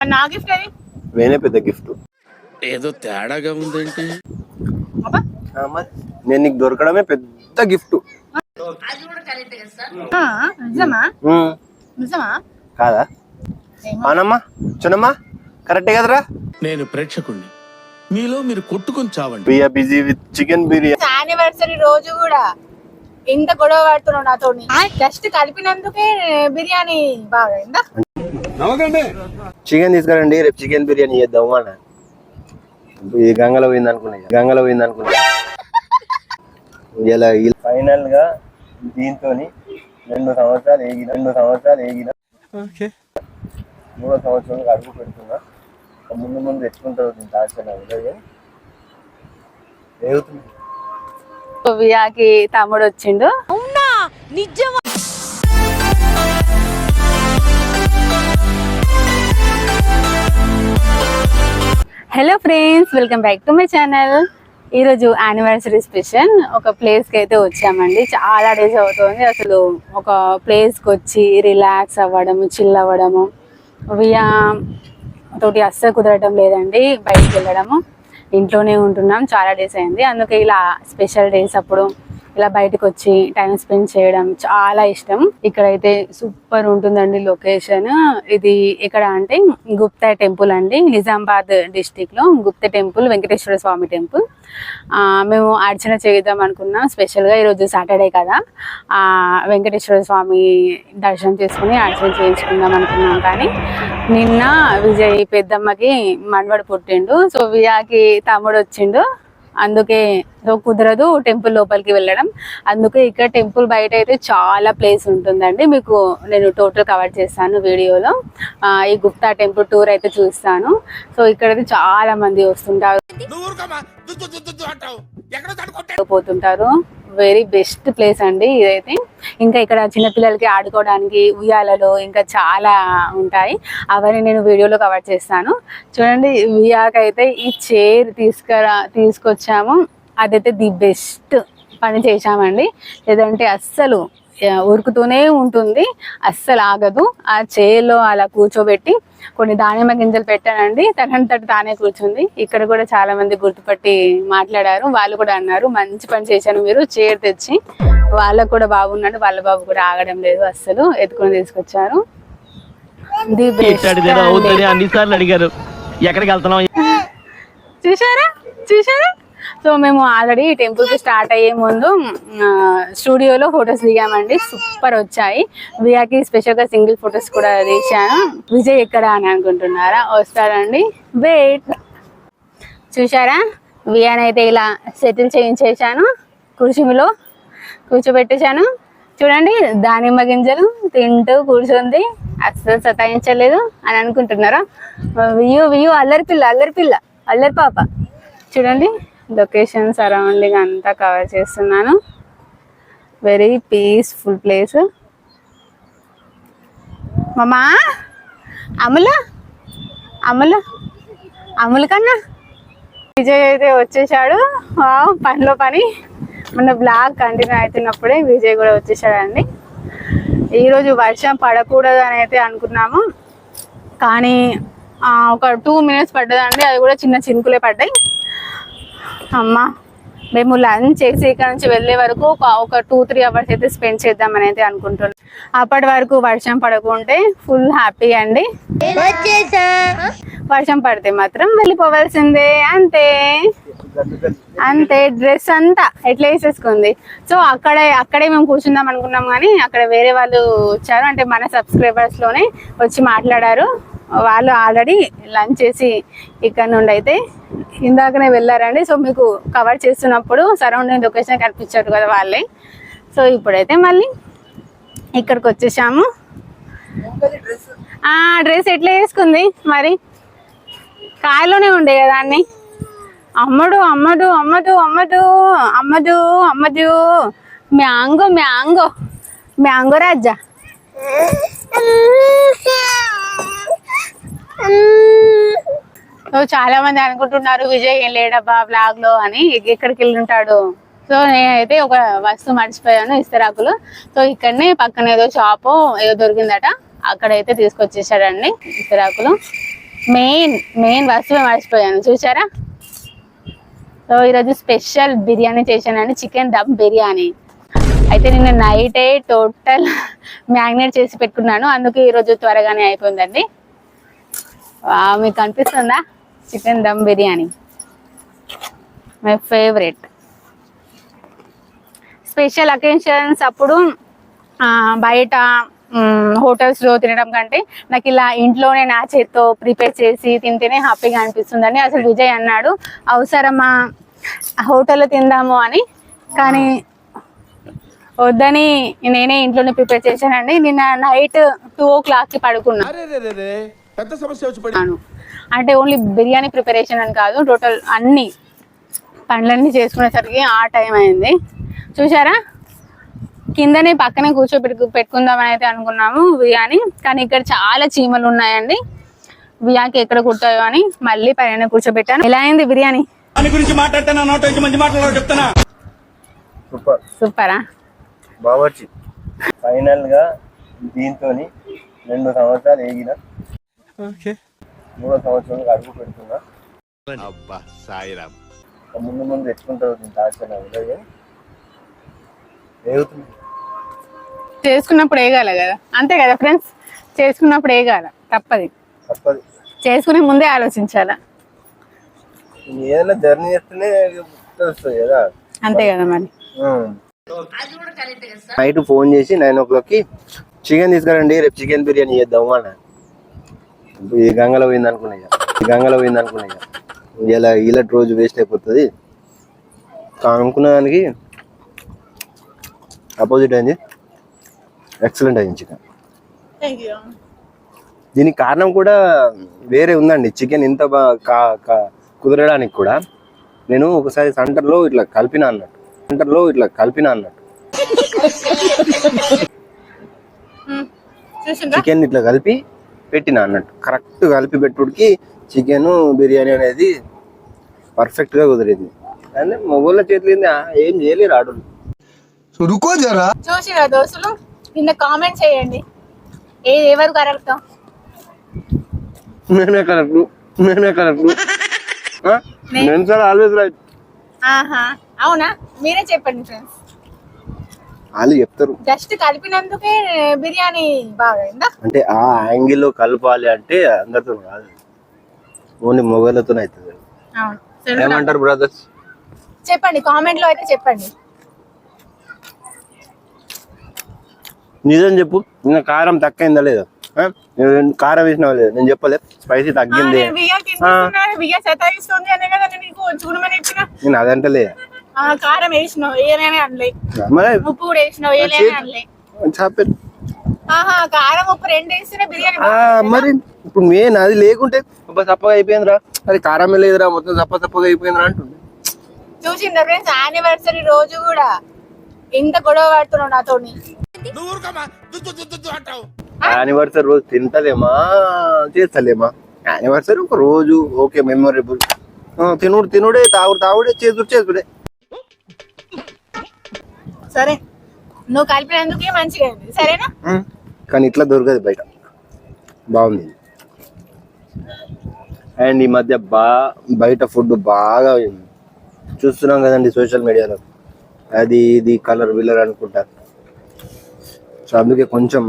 నా గిఫ్ట్ అది వేరే పెద్ద గిఫ్ట్. ఏదో తేడాగా ఉందేంటి? నేను నీకు దొరకడమే పెద్ద గిఫ్ట్. నిజమా నిజమా కాదా? అవునమ్మా చిన్నమ్మా, కరెక్టే కదరా? నేను ప్రేక్షకుణ్ణి, మీలో మీరు కొట్టుకొని చావండి. We're busy with chicken biryani. Anniversary రోజు కూడా ఇంత గొడవ పడుతున్నావు నాతో. జస్ట్ కలిపినందుకే బిర్యానీ బాగా చికెన్ తీసుకురండి, రేపు చికెన్ బిర్యానీ చేద్దాం అన్న. ఇది గంగలో పోయింది అనుకున్నా. ఇలా ఫైనల్ గా దీంతో 2 సంవత్సరాలు ఏగిన 3వ సంవత్సరాలకు అడుగు పెడుతున్నా. ముందు తెచ్చుకుంటారు దీని తాచన వియాకి తమ్ముడు వచ్చిండు. అవునా నిజమా? Hello friends, welcome back to my channel. ఈరోజు యానివర్సరీ స్పెషల్ ఒక ప్లేస్కి అయితే వచ్చామండి. చాలా డేస్ అవుతుంది అసలు ఒక ప్లేస్కి వచ్చి రిలాక్స్ అవ్వడము, చిల్ అవ్వడము. వియా తోటి అస్సలు కుదరటం లేదండి. బయటికి వెళ్ళడము, ఇంట్లోనే ఉంటున్నాం, చాలా డేస్ అయింది. అందుకే ఇలా స్పెషల్ డేస్ అప్పుడు ఇలా బయటకు వచ్చి టైం స్పెండ్ చేయడం చాలా ఇష్టం. ఇక్కడైతే సూపర్ ఉంటుందండి లొకేషన్. ఇది ఎక్కడ అంటే గుప్తా టెంపుల్ అండి, నిజామాబాద్ డిస్టిక్ లో గుప్తా టెంపుల్, వెంకటేశ్వర స్వామి టెంపుల్. మేము అర్చన చేద్దాం అనుకున్నాం స్పెషల్గా. ఈరోజు సాటర్డే కదా, వెంకటేశ్వర స్వామి దర్శనం చేసుకుని అర్చన చేయించుకుందాం అనుకున్నాం. కానీ నిన్న విజయ్ పెద్దమ్మకి మనవడు పుట్టిండు, సో వియాకి తమ్ముడు వచ్చిండు. అందుకే కుదరదు టెంపుల్ లోపలికి వెళ్ళడం. అందుకే ఇక్కడ టెంపుల్ బయట అయితే చాలా ప్లేస్ ఉంటుందండి. మీకు నేను టోటల్ కవర్ చేస్తాను వీడియోలో. ఈ గుప్తా టెంపుల్ టూర్ అయితే చూస్తాను. సో ఇక్కడైతే చాలా మంది వస్తుంటారు, పోతుంటారు. వెరీ బెస్ట్ ప్లేస్ అండి ఇదైతే. ఇంకా ఇక్కడ చిన్నపిల్లలకి ఆడుకోవడానికి ఉయ్యాలలు ఇంకా చాలా ఉంటాయి, అవన్నీ నేను వీడియోలో కవర్ చేస్తాను. చూడండి, వియాకైతే ఈ చైర్ తీసుకొచ్చాము. అదైతే ది బెస్ట్ పని చేశామండి. లేదంటే అస్సలు ఉరుకుతూనే ఉంటుంది, అస్సలు ఆగదు. ఆ చైర్లో అలా కూర్చోబెట్టి కొన్ని దానిమ్మ గింజలు పెట్టానండి, తనంతట తానే కూర్చుంది. ఇక్కడ కూడా చాలా మంది గుర్తుపట్టి మాట్లాడారు. వాళ్ళు కూడా అన్నారు మంచి పని చేశాను మీరు చైర్ తెచ్చి. వాళ్ళకు కూడా బాగున్నాడు, వాళ్ళ బాబు కూడా ఆగడం లేదు, అస్సలు ఎత్తుకొని తీసుకొచ్చారు. అన్నిసార్లు అడిగారు ఎక్కడికి వెళ్తున్నాం. చూసారా? సో మేము ఆల్రెడీ టెంపుల్కి స్టార్ట్ అయ్యే ముందు స్టూడియోలో ఫొటోస్ దిగామండి, సూపర్ వచ్చాయి. వియాకి స్పెషల్గా సింగిల్ ఫొటోస్ కూడా తీసాను. విజయ్ ఎక్కడ అని అనుకుంటున్నారా, వస్తాడండి, వెయిట్. చూసారా, వియానైతే ఇలా సెటిల్ చేయించేసాను, కుర్చీలో కూర్చోబెట్టేశాను. చూడండి, దానిమ్మ గింజలు తింటూ కూర్చుంది, అస్సలు సతాయించలేదు అని అనుకుంటున్నారా. వియు అల్లరి పాప. చూడండి, లొకేషన్ సరౌండింగ్ అంతా కవర్ చేస్తున్నాను. Very peaceful place. మామా అమ్ముల కన్నా విజయ్ అయితే వచ్చేసాడు. పనిలో పని మన బ్లాగ్ కంటిన్యూ అవుతున్నప్పుడే విజయ్ కూడా వచ్చేసాడండి. ఈరోజు వర్షం పడకూడదు అని అయితే అనుకున్నాము, కానీ ఒక 2 minutes పడ్డదండి, అది కూడా చిన్న చినుకులే పడ్డాయి. అమ్మా, మేము లంచ్ చేసి ఇక్కడ నుంచి వెళ్ళే వరకు ఒక 2-3 hours అయితే స్పెండ్ చేద్దామని అయితే అనుకుంటున్నాం. అప్పటి వరకు వర్షం పడకుంటే ఫుల్ హ్యాపీ అండి. వర్షం పడితే మాత్రం వెళ్ళిపోవాల్సిందే, అంతే. డ్రెస్ అంతా ఎట్లా వేసేసుకుంది. సో అక్కడే మేము కూర్చుందాం అనుకున్నాం, కానీ అక్కడ వేరే వాళ్ళు వచ్చారు, అంటే మన సబ్స్క్రైబర్స్ లోనే వచ్చి మాట్లాడారు. వాళ్ళు ఆల్రెడీ లంచ్ చేసి ఇక్కడ నుండి అయితే ఇందాకనే వెళ్ళారండి. సో మీకు కవర్ చేస్తున్నప్పుడు సరౌండింగ్ లొకేషన్ కనిపించారు కదా వాళ్ళే. సో ఇప్పుడైతే మళ్ళీ ఇక్కడికి వచ్చేసాము. డ్రెస్ ఎట్లా వేసుకుంది మరి, కాయలోనే ఉండే కదా అన్ని. అమ్మడు మ్యాంగో రాజా. చాలా మంది అనుకుంటున్నారు విజయ్ ఏం లేడబ్బా బ్లాగ్ లో అని, ఎక్కడికి వెళ్ళి ఉంటాడు. సో నేనైతే ఒక వస్తువు మర్చిపోయాను, ఇస్తరాకులు. సో ఇక్కడనే పక్కన ఏదో షాపు ఏదో దొరికిందట, అక్కడైతే తీసుకొచ్చేసాడండి ఇస్తరాకులు. మెయిన్ వస్తువు మర్చిపోయాను, చూసారా? సో ఈరోజు స్పెషల్ బిర్యానీ చేశానండి, చికెన్ దమ్ బిర్యానీ. అయితే నిన్న నైటే టోటల్ మ్యాగ్నేట్ చేసి పెట్టుకున్నాను, అందుకే ఈరోజు త్వరగానే అయిపోయిందండి. మీకు కనిపిస్తుందా? Chicken dum biryani my favourite. Special occasions అప్పుడు బయట హోటల్స్లో తినడం కంటే నాకు ఇలా ఇంట్లోనే నా చేత్తో ప్రిపేర్ చేసి తింటేనే హ్యాపీగా అనిపిస్తుందని. అసలు విజయ్ అన్నాడు అవసరమా హోటల్లో తిందాము అని, కానీ వద్దని నేనే ఇంట్లోనే ప్రిపేర్ చేశానండి. నిన్న నైట్ 2 o'clockకి పడుకున్నాను. పెద్ద సమస్య వచ్చి పడి అంటే ఓన్లీ బిర్యానీ ప్రిపరేషన్ అని కాదు, టోటల్ అన్ని పనులన్నీ చేసుకునేసరికి ఆ టైం అయింది. చూసారా, కిందనే పక్కనే పెట్టుకుందామని అయితే అనుకున్నాము బిర్యానీ, కానీ ఇక్కడ చాలా చీమలు ఉన్నాయండి. బియ్యాకి ఎక్కడ కుడతాయో అని మళ్ళీ పైన కూర్చోబెట్టాను. ఎలా అయింది బిర్యానీ? గురించి మాట్లాడుతున్నా, మంచి మాటలు చెప్తున్నా. సూపరా? బావర్చి ఫైనల్ గా దీంతో 2 సంవత్సరాలు ఏగిన, 3వ సంవత్సరాలకు అడుగు పెడుతున్నా. ముందు తెచ్చుకుంటారు చేసుకున్నప్పుడు వేగాల కదా, అంతే కదా ఫ్రెండ్స్, చేసుకున్నప్పుడు వేగాల, తప్పది. చేసుకునే ముందే ఆలోచించాలా, ఏదైనా జర్నీ చేస్తేనే తెలుస్తుంది కదా, అంతే కదా మరి. నైట్ ఫోన్ చేసి 9 o'clockకి చికెన్ తీసుకురండి, రేపు చికెన్ బిర్యానీ చేద్దాము అన్న. ఇది గంగలో పోయింది అనుకున్నా, ఇలా రోజు వేస్ట్ అయిపోతుంది అనుకున్న దానికి అపోజిట్ అయింది. ఎక్సలెంట్ అయింది చికెన్. దీనికి కారణం కూడా వేరే ఉందండి. చికెన్ ఇంత బాగా కుదరడానికి కూడా నేను ఒకసారి సెంటర్లో ఇట్లా కలిపినా అన్నట్టు. చికెన్ ఇట్లా కలిపి పెట్టినా అన్నట్టు. కరెక్ట్ కలిపి పెట్టుడికి చికెన్ బిర్యానీ అనేది పర్ఫెక్ట్ గా కుదిరింది. అంటే మొగోళ్ళ చేతులు ఏం చేయలేరు ఆడోళ్ళు. చూసిరా దోస్తులు, కింద కామెంట్ చేయండి ఎవరు కరెక్ట్. నేనే కరెక్ట్. నేను సార్ ఆల్వేస్ రైట్. అవునా? మీరే చెప్పండి ఫ్రెండ్స్. వాళ్ళు చెప్తారు జస్ట్ కలిపినందుకే బిర్యానీ బాగా. అంటే ఆ యాంగిల్ లో కలపాలి అంటే అందరితో కాదు, ఓన్లీ మొగోళ్ళతో అవుతుంది. ఏమంటారు బ్రదర్స్? చెప్పండి కామెంట్ లో అయితే చెప్పండి. నిజం చెప్పు, ఇంకా కారం తక్కువైందా లేదా? కారం వేసినా లేదు, నేను చెప్పలేదు. స్పైసీ తగ్గింది నేను అదంటలే. కారం వేసినావు ఉప్పు కూడా వేసినావు చెప్పారు కారం ఉప్పు 2 వేస్తేనే బిర్యానీ. మరి ఇప్పుడు మెయిన్ అది లేకుంటే చప్పగా అయిపోయిందిరా, అది కారమే లేదురా, మొత్తం చప్పగా అయిపోయిందిరా అంటుంది. చూసిందా ఫ్రెండ్స్, యానివర్సరీ రోజు కూడా ఎంత గొడవ పడుతున్నావు నాతో. యానివర్సరీ రోజు తింటలేమా చేస్తలేమా? యానివర్సరీ ఒక రోజు ఓకే, మెమొరబుల్. తినుడే తాగుడే చేసుడే. సరే, నువ్వు కలిపినందుకే మంచిగా ఉంది, సరేనా? కానీ ఇట్లా దొరకదు బయట. బాగుంది. అండ్ ఈ మధ్య బయట ఫుడ్ బాగా చూస్తున్నాం కదండి సోషల్ మీడియాలో, అది ఇది కలర్ విల్లర్ అనుకుంటారు. సో అందుకే కొంచెం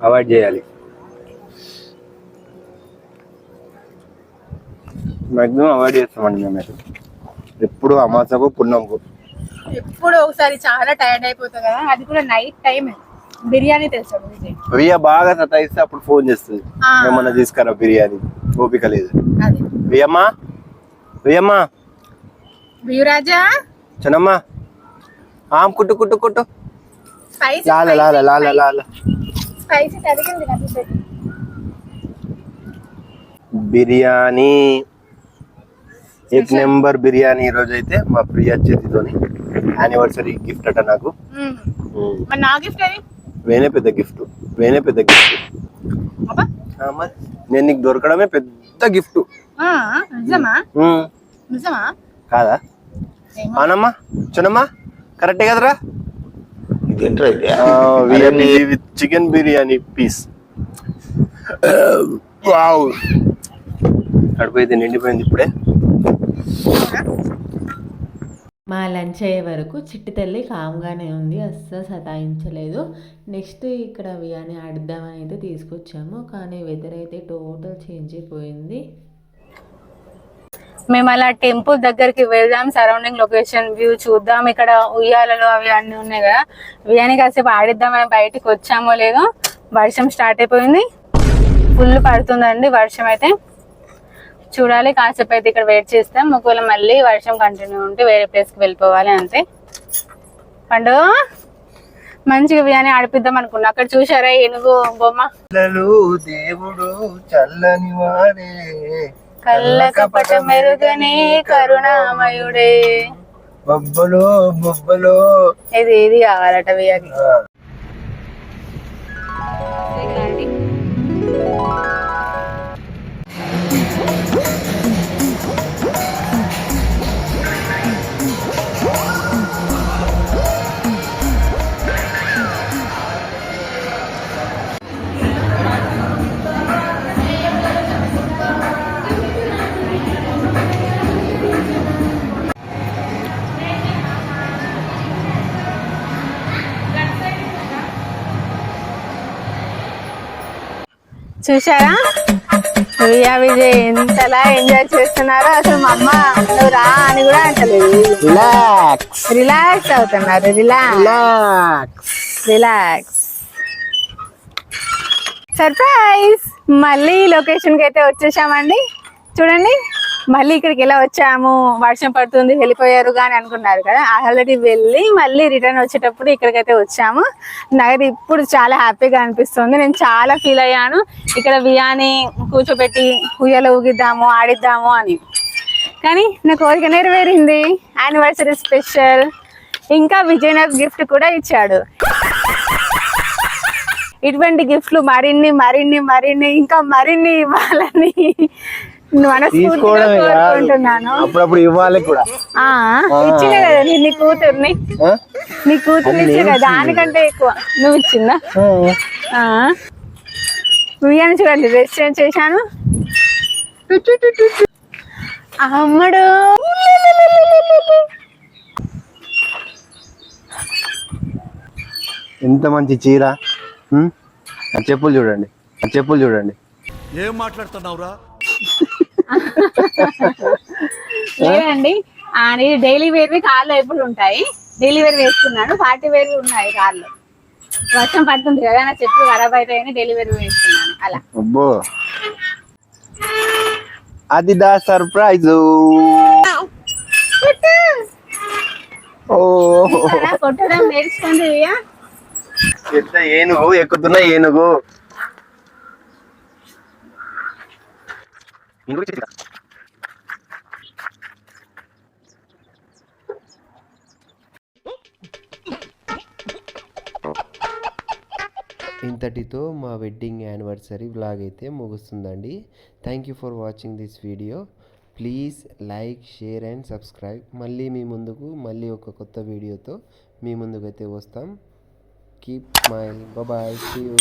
అవాయిడ్ చేయాలి. మాక్సిమం అవాయిడ్ చేస్తామండి మేమైతే. ఎప్పుడు అమాసకు పుణ్యంకు ఎప్పుడు ఒకసారి చాలా టైర్డ్ అయిపోతుంది కదా, అది కూడా నైట్ టైం బిర్యానీ తెస్తాడు విజయ్. వియ్య బాగా సతాయిస్తే అప్పుడు ఫోన్ చేస్తుంది, ఏమన్నా తీసుకురా బిర్యానీ, ఓపిక లేదు. వియ్యమ్మా బియ్యరాజా చనమ్మా కుట్టు బిర్యానీ నెంబర్ బిర్యానీ. ఈ రోజు అయితే మా ప్రియ చేతితోని యానివర్సరీ గిఫ్ట్ అట నాకు. వేనే పెద్ద గిఫ్ట్. నేను నీకు దొరకడమే పెద్ద గిఫ్ట్ కాదా? అవునమ్మా చనమ్మా, కరెక్టే కదరా? Chicken biryani piece. వావ్, కడుపు అయితే నిండిపోయింది ఇప్పుడే. మా లంచ్ అయ్యే వరకు చిట్టి తల్లి కామ్గానే ఉంది, అస్సలు సతాయించలేదు. నెక్స్ట్ ఇక్కడ వియాని ఆడిద్దామని అయితే తీసుకొచ్చాము, కానీ వెదర్ అయితే టోటల్ చేంజ్ అయిపోయింది. మేము అలా టెంపుల్ దగ్గరికి వెళ్దాం, సరౌండింగ్ లొకేషన్ వ్యూ చూద్దాం, ఇక్కడ ఉయ్యాలలు అవి అన్నీ ఉన్నాయి కదా, వియాని కాసేపు ఆడిద్దామని బయటికి వచ్చామో లేదో వర్షం స్టార్ట్ అయిపోయింది. ఫుల్ పడుతుందండి వర్షం అయితే. చూడాలి, కాసేపు అయితే ఇక్కడ వెయిట్ చేస్తాం. ఒకవేళ మళ్ళీ వర్షం కంటిన్యూ ఉంటే వేరే ప్లేస్కి వెళ్ళిపోవాలి అంతే. పండు మంచిగా వియాని ఆడిపిద్దాం అనుకున్నా. అక్కడ చూసారా ఏనుగు బొమ్మ? దేవుడు చల్లని వాడే, కళ్ళ కపట మెరుగనే కరుణామయుడే. బొబ్బలో బొబ్బలో ఇది కావాలట వియాకి. చూసారా వియా విజయ్ ఎంతలా ఎంజాయ్ చేస్తున్నారో. అసలు మా అమ్మ నువ్వు రా అని కూడా అంటలేదు. రిలాక్స్ అవుతున్నారు. రిలాక్స్. సర్ప్రైజ్. మళ్ళీ లొకేషన్ కి అయితే వచ్చేసామండి. చూడండి మళ్ళీ ఇక్కడికి ఎలా వచ్చాము, వర్షం పడుతుంది వెళ్ళిపోయారు కానీ అనుకున్నారు కదా, ఆల్రెడీ వెళ్ళి మళ్ళీ రిటర్న్ వచ్చేటప్పుడు ఇక్కడికైతే వచ్చాము. నాకైతే ఇప్పుడు చాలా హ్యాపీగా అనిపిస్తుంది. నేను చాలా ఫీల్ అయ్యాను ఇక్కడ వియాని కూర్చోబెట్టి ఉయ్యాల ఊగిద్దాము ఆడిద్దాము అని. కానీ నా కోరిక నెరవేరింది. Anniversary special. ఇంకా విజయ్ నాకు గిఫ్ట్ కూడా ఇచ్చాడు. ఇటువంటి గిఫ్ట్లు మరిన్ని మరిన్ని మరిన్ని ఇంకా మరిన్ని ఇవ్వాలని మనస్ఫూర్తిగా కోరుకుంటున్నాను. అప్పుడప్పుడు ఇవ్వాలి కూడా. ఇచ్చిందే కదా నీ కూతుర్ని, నీ కూతుర్ని ఇచ్చే కదా, దానికంటే ఎక్కువ నువ్వు ఇచ్చిందా? వియాని చూడండి డ్రెస్ చేంజ్ చేశాను. అమ్మడు ఎంత మంచి చీర. చెప్పులు చూడండి, చెప్పులు చూడండి. ఏం మాట్లాడుతున్నావురా? లేదండి డైలీ వేర్వి కార్లో ఎప్పుడు ఉంటాయి. డైలీ వేర్ వేసుకున్నాను, పార్టీ వేర్వి ఉన్నాయి కార్లో. వర్షం పడుతుంది కదా, నా చెట్లు ఖరాబ్ అవుతాయని డైలీ వేర్ వేసుకున్నాను అలా. అబ్బో అది దా సర్ప్రైజ్. కొట్టడం నేర్చుకుంది. ఏనుగు ఎక్కుతున్నా ఏనుగు. ఇంతటితో మా వెడ్డింగ్ యానివర్సరీ వ్లాగ్ అయితే ముగుస్తుందండి. Thank you for watching this video. Please like, share and subscribe. మళ్ళీ మీ ముందుకు మళ్ళీ ఒక కొత్త వీడియోతో మీ ముందుకైతే వస్తాం. Keep smile. Bye. See you.